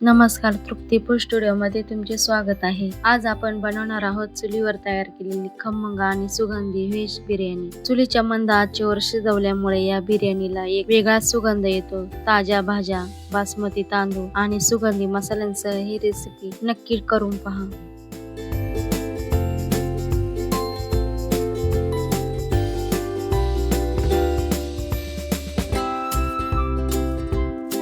नमस्कार, तृप्ती फूड स्टुडिओमध्ये तुमचे स्वागत आहे. आज आपण बनवणार आहोत चुलीवर तयार केलेली खमंग आणि सुगंधी व्हेज बिर्याणी. चुलीच्या मंद आचेवर शिजवल्यामुळे या बिर्याणीला एक वेगळाच सुगंध येतो. ताज्या भाज्या, बासमती तांदूळ आणि सुगंधी मसाल्यांसह ही रेसिपी नक्की करून पहा.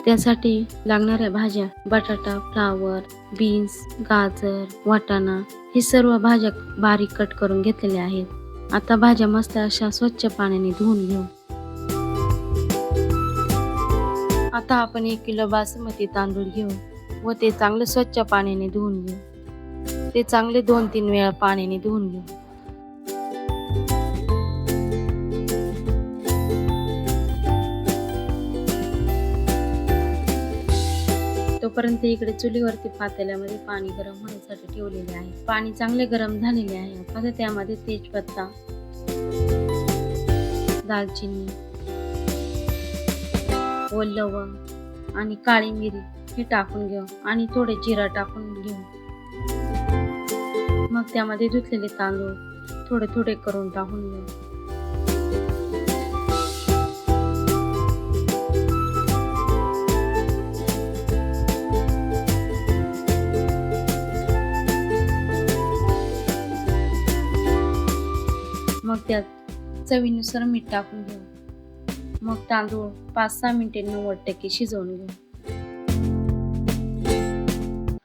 त्यासाठी लागणाऱ्या भाज्या बटाटा, फ्लावर, बीन्स, गाजर, वाटाणा हे सर्व भाज्या बारीक कट करून घेतलेल्या आहेत. आता भाज्या मस्त अशा स्वच्छ पाण्याने धुवून घेऊ. आता आपण 1 किलो बासमती तांदूळ घेऊ व ते चांगले स्वच्छ पाण्याने धुवून घेऊ. ते चांगले 2-3 वेळा पाण्याने धुवून घेऊ. तोपर्यंत इकडे चुलीवरती पातेल्यामध्ये पाणी गरम होण्यासाठी ठेवलेले आहे. पाणी चांगले गरम झालेले आहे. आता त्यामध्ये तेजपत्ता, दालचिनी व लवंग आणि काळी मिरी हे टाकून घेऊ आणि थोडे जिरा टाकून घेऊ. मग त्यामध्ये धुतलेले तांदूळ थोडे थोडे करून टाकून घेऊ. मग त्यात चवीनुसार मीठ टाकून घेऊ. मग तांदूळ 5-6 मिनिटे 90% शिजवून घेऊ.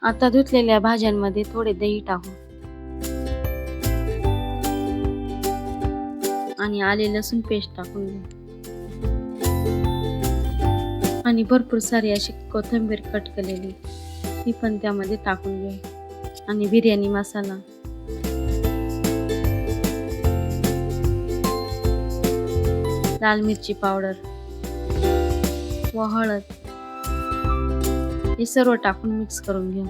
आता धुतलेल्या भाज्यांमध्ये थोडे दही टाकू आणि आले लसूण पेस्ट टाकून घेऊ आणि भरपूर सारी अशी कोथिंबीर कट केलेली ती पण त्यामध्ये टाकून घेऊ आणि बिर्याणी मसाला, लाल मिरची पावडर व हळद हे सर्व टाकून मिक्स करून घेऊ.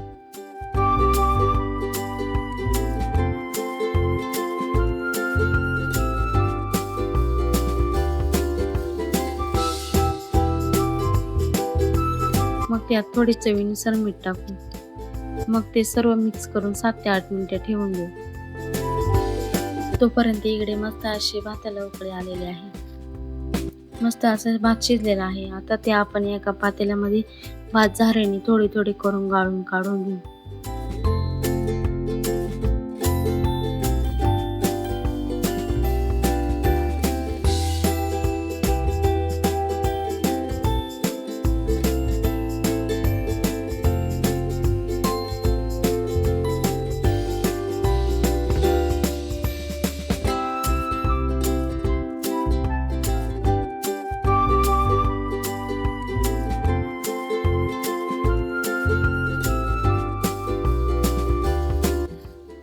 मग त्यात थोडी चवीनुसार मीठ टाकू. मग ते सर्व मिक्स करून 7 ते 8 मिनिटे ठेवून घेऊ. तोपर्यंत इकडे मस्त असे भाताला उकळी आलेले आहे. मस्त असं भात शिजलेला आहे. आता ते आपण एका पातेल्यामध्ये भात झाऱ्याने थोडी थोडी करून गाळून काढून घेऊ.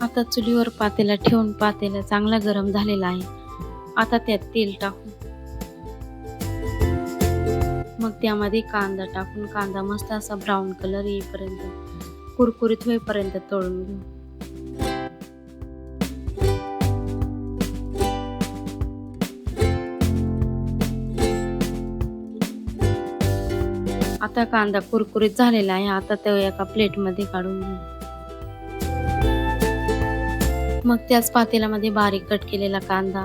आता चुलीवर पातेला ठेवून पातेला चांगला गरम झालेला आहे. आता त्यात तेल टाकू. मग त्यामध्ये कांदा टाकून कांदा मस्त असा ब्राऊन कलर येईपर्यंत कुरकुरीत होईपर्यंत तळून घेऊ. आता कांदा कुरकुरीत झालेला आहे. आता तो एका प्लेटमध्ये काढून घेऊ. मग त्याच पातेल्यामध्ये बारीक कट केलेला कांदा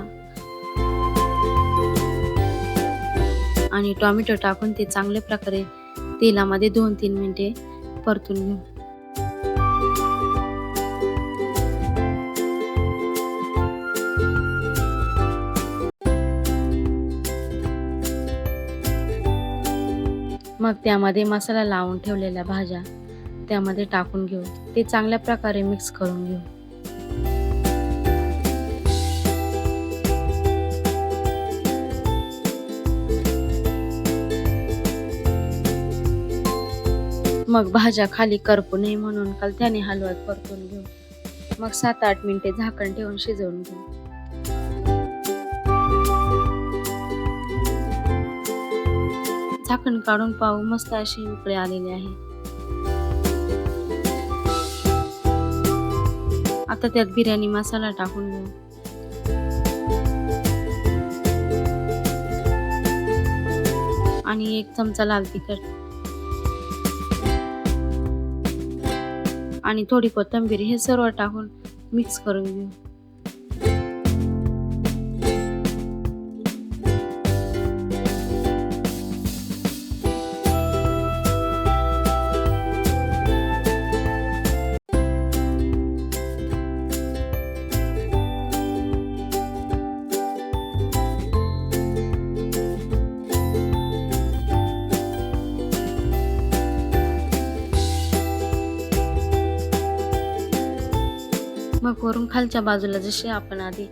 आणि टोमॅटो टाकून ते चांगल्या प्रकारे तेलामध्ये 2-3 मिनिटे परतून घेऊ. मग त्यामध्ये मसाला लावून ठेवलेल्या भाज्या त्यामध्ये टाकून घेऊ. ते चांगल्या प्रकारे मिक्स करून घेऊ. मग भाज्या खाली करपू नये म्हणून कलथ्याने हलवत परतून घेऊ. मग 7-8 मिनिटे झाकण ठेवून शिजवून घेऊ. झाकण काढून पाहू. मस्त अशी उकळी आलेली आहे. आता त्यात बिर्याणी मसाला टाकून घेऊ. आणि 1 चमचा लाल तिखट आणि थोडी कोथिंबीर हे सर्व टाकून मिक्स करून घेऊ. मग वरून खालच्या बाजूला जशी आपण आधी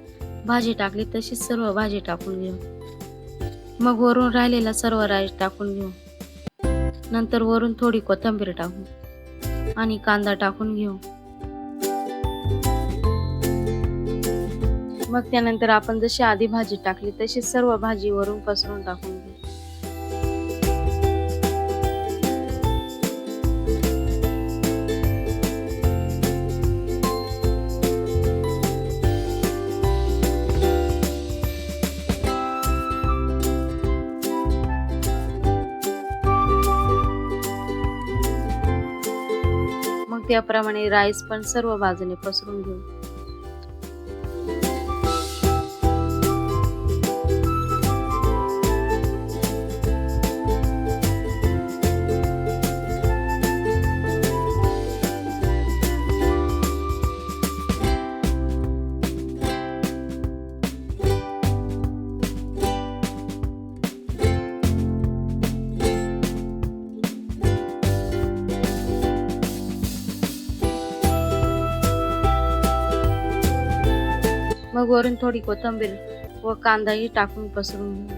भाजी टाकली तशीच सर्व भाजी टाकून घेऊ. मग वरून राहिलेला सर्व राईस टाकून घेऊ. नंतर वरून थोडी कोथिंबीर टाकू आणि कांदा टाकून घेऊ. मग त्यानंतर आपण जशी आधी भाजी टाकली तशी सर्व भाजी वरून पसरून टाकून घेऊ. मग त्याप्रमाणे राईस पण सर्व बाजूने पसरून घेऊ. मग वरून थोडी कोथिंबीर व कांदाही टाकून पसरून घेऊ.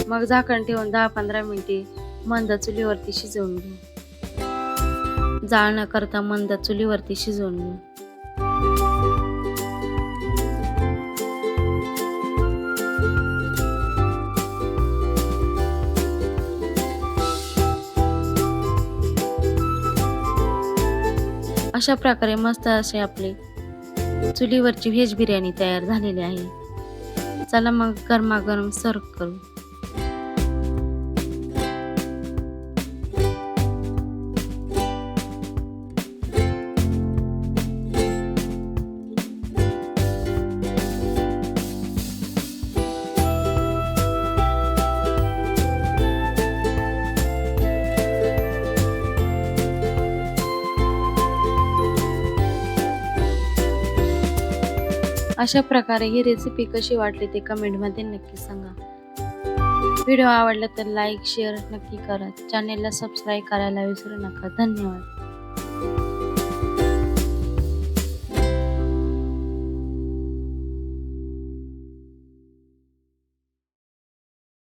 मग झाकण ठेवून 10-15 मिनिटे मंद चुलीवरती शिजवून घेऊ. जाळ न करता मंद चुलीवरती शिजवून घेऊ. अशा प्रकारे मस्त असे आपले चुलीवरची व्हेज बिर्याणी तयार झालेली आहे. चला मग गरमागरम सर्व करू. अशा प्रकारे ही रेसिपी कशी वाटली ते कमेंटमध्ये नक्की सांगा. व्हिडिओ आवडला तर लाईक शेअर नक्की करा. चॅनेलला सबस्क्राईब करायला विसरू नका. धन्यवाद.